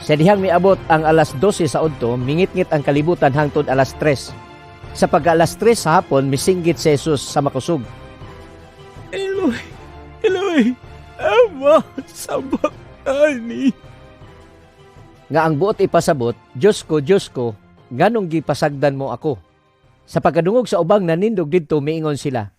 Sa dihang miabot ang alas 12 sa udto, mingit-ngit ang kalibutan hangtod alas 3. Sa pag-alas 3 sa hapon, misinggit si Jesus sa makusog. Eloy, Eloy, ama sabachthani. Nga ang buot ipasabot, Diyos ko, ganong gipasagdan mo ako. Sa pagkadungog sa ubang nanindog didto, miingon sila.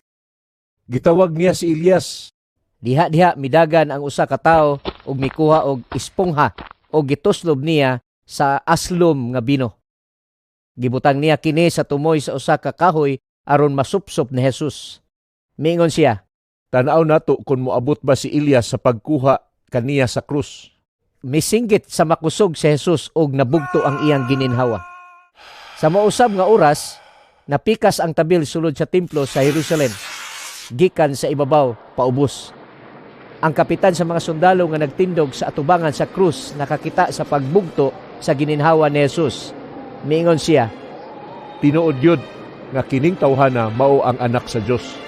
Gitawag niya si Elias. Diha-diha midagan ang usa ka tawo ug mikuha og espongha o gituslob niya sa aslom nga bino. Gibutang niya kini sa tumoy sa usa ka kahoy aron masupsop ni Jesus. Miingon siya, Tanaw nato kung moabot ba si Elias sa pagkuha kaniya sa krus. misinggit sa makusog si Jesus og nabugto ang iyang gininhawa. Sa mausab nga oras, napikas ang tabil sulod sa templo sa Jerusalem, gikan sa ibabaw paubos. Ang kapitan sa mga sundalo nga nagtindog sa atubangan sa krus nakakita sa pagbugto sa gininhawa ni Jesus. Miingon siya, Tinuod yun nga kining tawhana mao ang anak sa Dios.